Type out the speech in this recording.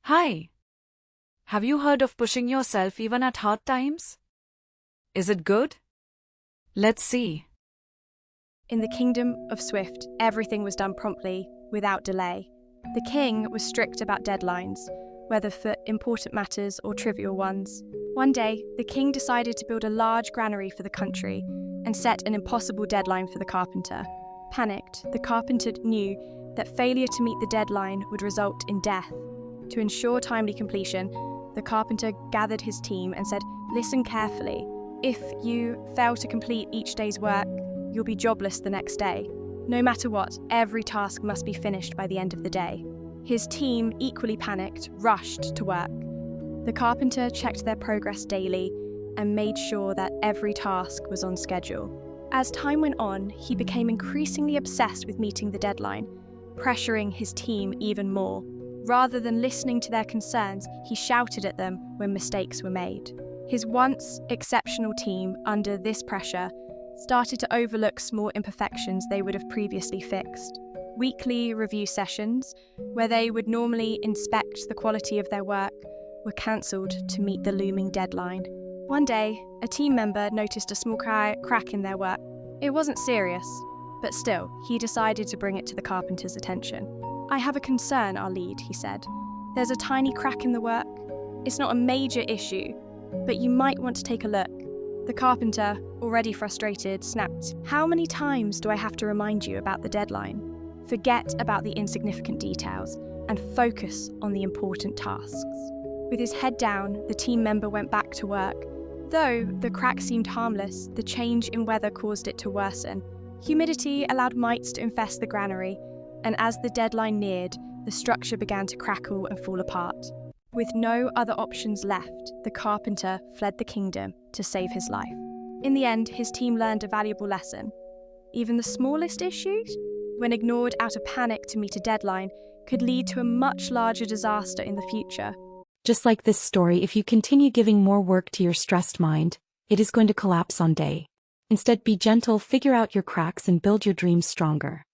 Hi. Have you heard of pushing yourself even at hard times? Is it good? Let's see. In the kingdom of Swift, everything was done promptly, without delay. The king was strict about deadlines, whether for important matters or trivial ones. One day, the king decided to build a large granary for the country and set an impossible deadline for the carpenter. Panicked, the carpenter knew that failure to meet the deadline would result in death. To ensure timely completion, the carpenter gathered his team and said, "Listen carefully. If you fail to complete each day's work, you'll be jobless the next day. No matter what, every task must be finished by the end of the day." His team, equally panicked, rushed to work. The carpenter checked their progress daily and made sure that every task was on schedule. As time went on, he became increasingly obsessed with meeting the deadline, pressuring his team even more. Rather than listening to their concerns, he shouted at them when mistakes were made. His once exceptional team, under this pressure, started to overlook small imperfections they would have previously fixed. Weekly review sessions, where they would normally inspect the quality of their work, were cancelled to meet the looming deadline. One day, a team member noticed a small crack in their work. It wasn't serious, but still, he decided to bring it to the carpenter's attention. "I have a concern, our lead," he said. "There's a tiny crack in the work. It's not a major issue, but you might want to take a look." The carpenter, already frustrated, snapped, "How many times do I have to remind you about the deadline? Forget about the insignificant details and focus on the important tasks." With his head down, the team member went back to work. Though the crack seemed harmless, the change in weather caused it to worsen. Humidity allowed mites to infest the granary, and as the deadline neared, the structure began to crackle and fall apart. With no other options left, the carpenter fled the kingdom to save his life. In the end, his team learned a valuable lesson. Even the smallest issues, when ignored out of panic to meet a deadline, could lead to a much larger disaster in the future. Just like this story, if you continue giving more work to your stressed mind, it is going to collapse one day. Instead, be gentle, figure out your cracks, and build your dreams stronger.